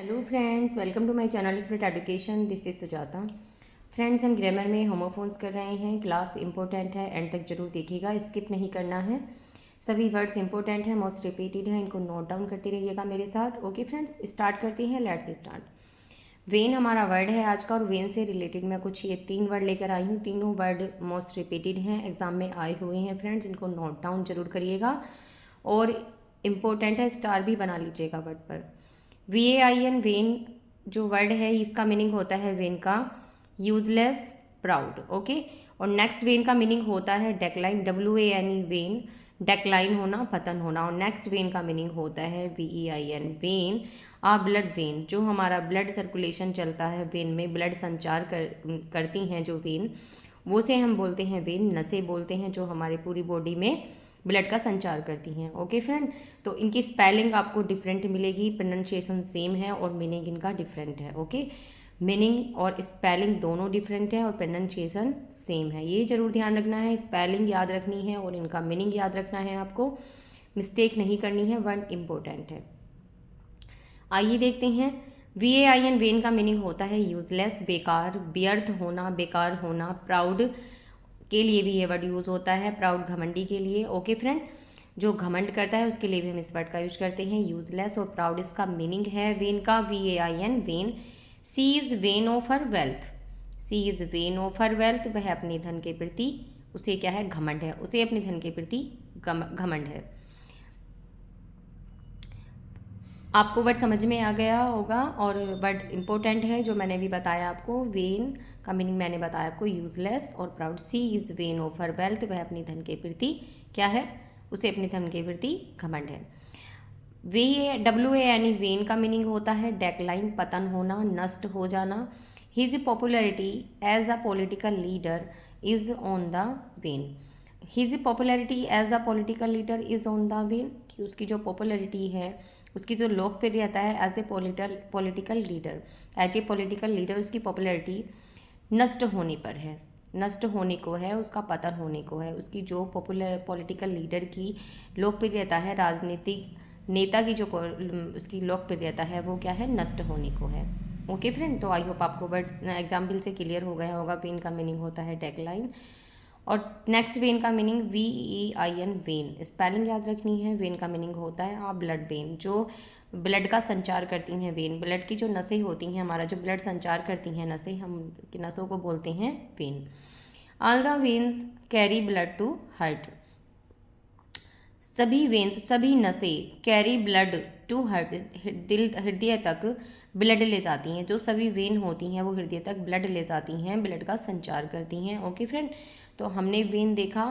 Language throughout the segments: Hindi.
Hello friends, welcome to my channel spirit education. This is Sujata. Friends, हम ग्रामर में होमोफोन्स कर रहे हैं। क्लास इंपॉर्टेंट है, एंड तक जरूर देखिएगा, स्किप नहीं करना है। सभी वर्ड्स इंपॉर्टेंट हैं, मोस्ट रिपीटेड हैं, इनको नोट डाउन करते रहिएगा मेरे साथ। ओके फ्रेंड्स, स्टार्ट करते हैं। Let's start. वेन हमारा वर्ड है आज का, और वेन से रिलेटेड मैं कुछ ये 3 वर्ड लेकर आई हूँ। तीनों वर्ड मोस्ट रिपीटेड हैं, एग्जाम में आए हुए हैं फ्रेंड्स, इनको नोट डाउन जरूर करिएगा और इम्पोर्टेंट है, स्टार भी बना लीजिएगा वर्ड पर। VAIN वेन जो वर्ड है, इसका मीनिंग होता है वेन का यूजलेस, प्राउड। ओके, और नेक्स्ट वेन का मीनिंग होता है डेक्लाइन, WANE वेन, डेक्लाइन होना, पतन होना। और नेक्स्ट वेन का मीनिंग होता है VEIN वेन, ब्लड वेन, जो हमारा ब्लड सर्कुलेशन चलता है वेन में, ब्लड संचार करती हैं जो वेन, वो से हम बोलते हैं वेन। नसें बोलते हैं जो हमारे पूरी बॉडी में ब्लड का संचार करती हैं। ओके फ्रेंड, तो इनकी स्पेलिंग आपको डिफरेंट मिलेगी, प्रोनाउंसिएशन सेम है और मीनिंग इनका डिफरेंट है। ओके, मीनिंग और स्पेलिंग दोनों डिफरेंट है और प्रोनाउंसिएशन सेम है, ये जरूर ध्यान रखना है। स्पेलिंग याद रखनी है और इनका मीनिंग याद रखना है, आपको मिस्टेक नहीं करनी है, वर्ड इम्पोर्टेंट है। आइए देखते हैं। VAIN वेन का मीनिंग होता है यूजलेस, बेकार, व्यर्थ होना, बेकार होना। प्राउड के लिए भी ये वर्ड यूज़ होता है, प्राउड घमंडी के लिए। ओके फ्रेंड, जो घमंड करता है उसके लिए भी हम इस वर्ड का यूज करते हैं, यूजलेस और प्राउड। इसका मीनिंग है वेन का VAIN vain, she is vain of her wealth, she is vain of her wealth, वह अपने धन के प्रति, उसे क्या है, घमंड है, उसे अपने धन के प्रति घमंड है। आपको वर्ड समझ में आ गया होगा, और वर्ड इम्पोर्टेंट है जो मैंने भी बताया आपको। वेन का मीनिंग मैंने बताया आपको, यूजलेस और proud. She is vain of her wealth, वह अपनी धन के प्रति क्या है, उसे अपने धन के प्रति घमंड है। WANE वेन का मीनिंग होता है डेक्लाइन, पतन होना, नष्ट हो जाना। His popularity as a political leader is on the wane, his popularity as a political leader is on the wane, कि उसकी जो पॉपुलैरिटी है, उसकी जो लोकप्रियता है as a political leader, as a political leader उसकी पॉपुलैरिटी नष्ट होने पर है, नष्ट होने को है, उसका पतन होने को है। उसकी जो पॉलिटिकल लीडर की लोकप्रियता है, राजनीतिक नेता की जो उसकी लोकप्रियता है, वो क्या है, नष्ट होने को है। ओके फ्रेंड, तो आई होप आपको वर्ड्स एग्जाम्पल से क्लियर हो गया होगा। वेन का मीनिंग होता है डेक्लाइन, और नेक्स्ट वेन का मीनिंग VEIN वेन, स्पेलिंग याद रखनी है। वेन का मीनिंग होता है ब्लड वेन, जो ब्लड का संचार करती हैं वेन, ब्लड की जो नसें होती हैं, हमारा जो ब्लड संचार करती हैं नसें, हम नसों को बोलते हैं vein. All the veins carry blood to heart, सभी वेन्स, सभी नसें कैरी ब्लड टू हार्ट, दिल, हृदय तक ब्लड ले जाती हैं। जो सभी वेन होती हैं वो हृदय तक ब्लड ले जाती हैं, ब्लड का संचार करती हैं। ओके फ्रेंड, तो हमने वेन देखा,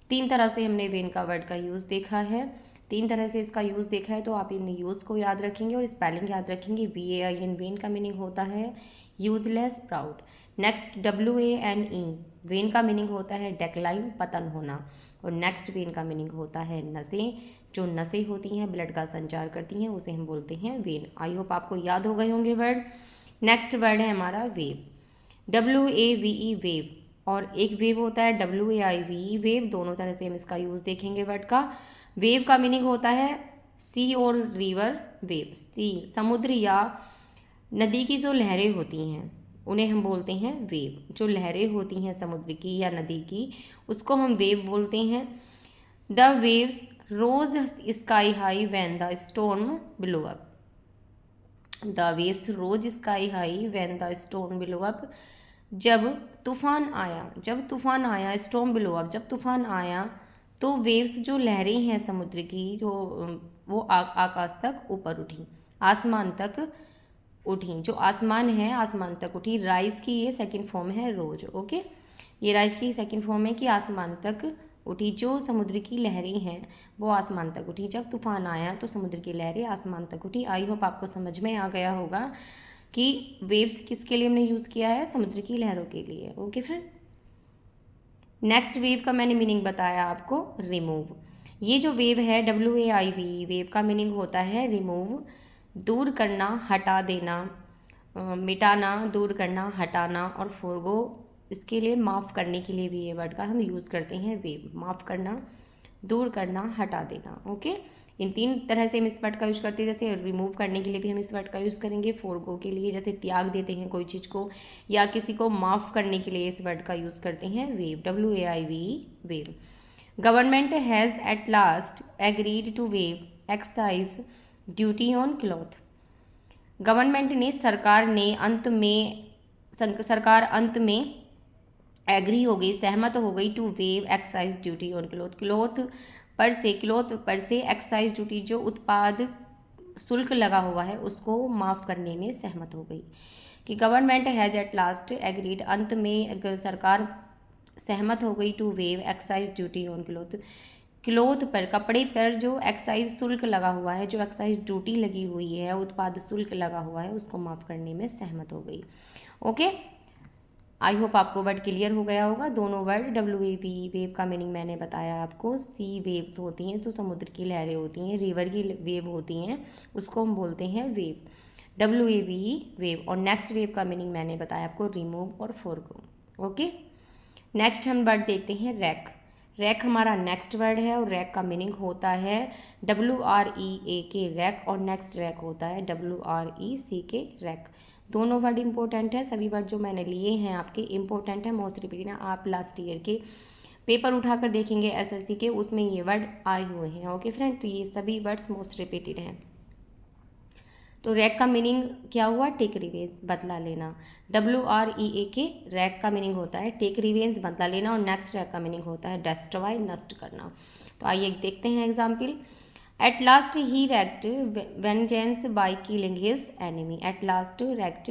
3 तरह से हमने वेन का वर्ड का यूज़ देखा है, 3 तरह से इसका यूज़ देखा है, तो आप इन यूज़ को याद रखेंगे और स्पेलिंग याद रखेंगे। VAIN वेन का मीनिंग होता है useless, proud. Next WANE when का मीनिंग होता है डेक्लाइन, पतन होना। और नेक्स्ट वेन का मीनिंग होता है नसें, जो नसें होती हैं ब्लड का संचार करती हैं, उसे हम बोलते हैं वेन। आई होप आपको याद हो गए होंगे वर्ड। नेक्स्ट वर्ड है हमारा वेव, WAVE वेव, और एक वेव होता है WAIVE वेव, दोनों तरह से हम इसका यूज़ देखेंगे वर्ड का। वेव का मीनिंग होता है सी और रिवर वेव, सी समुद्र या नदी की जो लहरें होती हैं उन्हें हम बोलते हैं वेव, जो लहरें होती हैं समुद्र की या नदी की, उसको हम वेव बोलते हैं। The waves rose sky high when the storm blow up, the waves rose sky high when the storm blow up, जब तूफान आया, जब तूफान आया, स्टॉर्म ब्लो अप, जब तूफान आया, तो वेव्स जो लहरें हैं समुद्र की, जो वो आकाश तक ऊपर उठी, आसमान तक उठी, जो आसमान है आसमान तक उठी। राइज की ये सेकंड फॉर्म है रोज। ओके, ये राइज की सेकंड फॉर्म है कि आसमान तक उठी, जो समुद्र की लहरें हैं वो आसमान तक उठी। जब तूफान आया तो समुद्र की लहरें आसमान तक उठी। आई होप आपको समझ में आ गया होगा कि वेव्स किसके लिए हमने यूज़ किया है, समुद्र की लहरों के लिए। ओके फ्रेंड, नेक्स्ट वेव का मैंने मीनिंग बताया आपको, रिमूव। ये जो वेव है WAIV वेव का मीनिंग होता है रिमूव, दूर करना, हटा देना, मिटाना, दूर करना, हटाना। और फोरगो, इसके लिए माफ़ करने के लिए भी ये वर्ड का हम यूज़ करते हैं वेव, माफ़ करना, दूर करना, हटा देना। ओके, इन 3 तरह से हम इस वर्ड का यूज़ करते हैं। जैसे रिमूव करने के लिए भी हम इस वर्ड का यूज़ करेंगे, फोरगो के लिए जैसे त्याग देते हैं कोई चीज़ को, या किसी को माफ़ करने के लिए इस वर्ड का यूज़ करते हैं waive, WAIVE, waive. Government has at last agreed to waive excise duty on cloth. Government ने सरकार अंत में एग्री हो गई, सहमत हो गई to waive excise duty on cloth. Cloth पर से एक्साइज ड्यूटी जो उत्पाद शुल्क लगा हुआ है उसको माफ़ करने में सहमत हो गई। कि government has at last agreed, अंत में सरकार सहमत हो गई to waive excise duty on cloth पर, कपड़े पर जो एक्साइज शुल्क लगा हुआ है, जो एक्साइज ड्यूटी लगी हुई है, उत्पाद शुल्क लगा हुआ है, उसको माफ़ करने में सहमत हो गई। ओके, आई होप आपको वर्ड क्लियर हो गया होगा। दोनों वर्ड WAV, वेव का मीनिंग मैंने बताया आपको। सी वेव्स होती हैं जो समुद्र की लहरें होती हैं, रिवर की वेव होती हैं, उसको हम बोलते हैं वेव, WAV, वेव। और नेक्स्ट वेव का मीनिंग मैंने बताया आपको, रिमूव और फोरगो। ओके, नेक्स्ट हम वर्ड देखते हैं रैक। रैक हमारा नेक्स्ट वर्ड है और रैक का मीनिंग होता है WREAK, रैक, और नेक्स्ट रैक होता है WRECK, रैक। दोनों वर्ड इंपॉर्टेंट है। सभी वर्ड जो मैंने लिए हैं आपके इंपॉर्टेंट है, मोस्ट रिपीटेड है। आप लास्ट ईयर के पेपर उठाकर देखेंगे SSC के, उसमें ये वर्ड आए हुए हैं। ओके फ्रेंड, तो ये सभी वर्ड्स मोस्ट रिपीटेड हैं। तो रैक का मीनिंग क्या हुआ, टेक रिवेंज, बदला लेना। WREAK, रैक का मीनिंग होता है टेक रिवेंज, बदला लेना। और नेक्स्ट रैक का मीनिंग होता है डेस्ट्रॉय, नष्ट करना। तो आइए देखते हैं example. At last he wreaked vengeance by killing his enemy. At last wreaked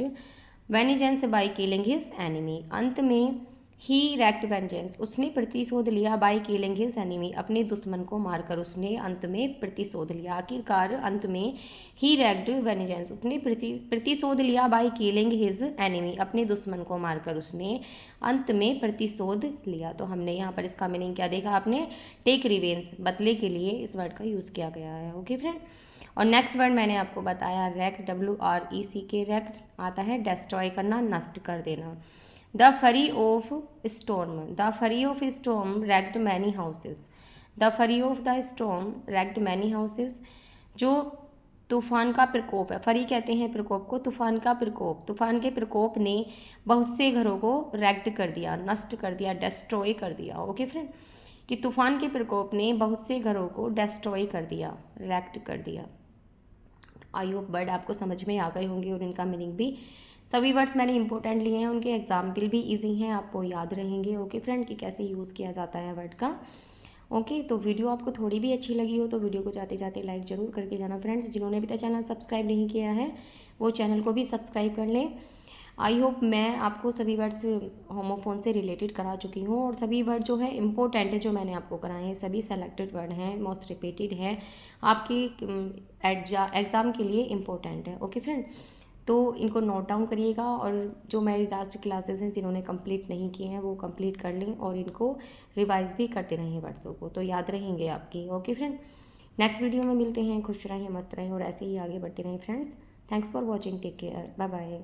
vengeance by killing his enemy, अंत में ही रैक्ट वेंजेंस, उसने प्रतिशोध लिया, बाई किलिंग हिज एनिमी, अपने दुश्मन को मारकर उसने अंत में प्रतिशोध लिया। आखिरकार अंत में ही रैक्ट वेंजेंस, उसने प्रतिशोध लिया, बाई किलिंग हिज एनिमी, अपने दुश्मन को मारकर उसने अंत में प्रतिशोध लिया। तो हमने यहाँ पर इसका मीनिंग क्या देखा आपने, टेक रिवेंज, बदले के लिए इस वर्ड का यूज़ किया गया है। ओके फ्रेंड, और नेक्स्ट वर्ड मैंने आपको बताया रैक, WRECK, रैक आता है डेस्ट्रॉय करना, नष्ट कर देना। The fury of storm, the fury of storm wrecked many houses. The fury of the storm wrecked many houses, जो तूफान का प्रकोप है, फरी कहते हैं प्रकोप को, तूफान का प्रकोप, तूफान के प्रकोप ने बहुत से घरों को रैक्ड कर दिया, नष्ट कर दिया, डेस्ट्रॉय कर दिया। ओके फ्रेंड, कि तूफान के प्रकोप ने बहुत से घरों को डेस्ट्रॉय कर दिया, रैक्ड कर दिया। आई होप वर्ड आपको समझ में आ गए होंगे और इनका मीनिंग भी। सभी वर्ड्स मैंने इंपॉर्टेंट लिए हैं, उनके एग्जाम्पल भी इजी हैं, आपको याद रहेंगे। ओके फ्रेंड, कि कैसे यूज़ किया जाता है वर्ड का। ओके, तो वीडियो आपको थोड़ी भी अच्छी लगी हो तो वीडियो को जाते जाते लाइक ज़रूर करके जाना फ्रेंड्स। जिन्होंने अभी तक चैनल सब्सक्राइब नहीं किया है वो चैनल को भी सब्सक्राइब कर लें। आई होप मैं आपको सभी वर्ड्स होमोफोन से रिलेटेड करा चुकी हूँ, और सभी वर्ड जो है इंपॉर्टेंट है, जो मैंने आपको कराए हैं सभी सेलेक्टेड वर्ड हैं, मोस्ट रिपीटेड हैं, आपके एग्ज़ाम के लिए इम्पोर्टेंट है। ओके फ्रेंड, तो इनको नोट डाउन करिएगा, और जो मेरी लास्ट क्लासेस हैं जिन्होंने कंप्लीट नहीं किए हैं वो कंप्लीट कर लें, और इनको रिवाइज भी करते रहें वर्ड्सों को, तो याद रहेंगे आपकी। ओके फ्रेंड, नेक्स्ट वीडियो में मिलते हैं। खुश रहें, मस्त रहें और ऐसे ही आगे बढ़ते रहें friends. Thanks for watching, take care, bye bye.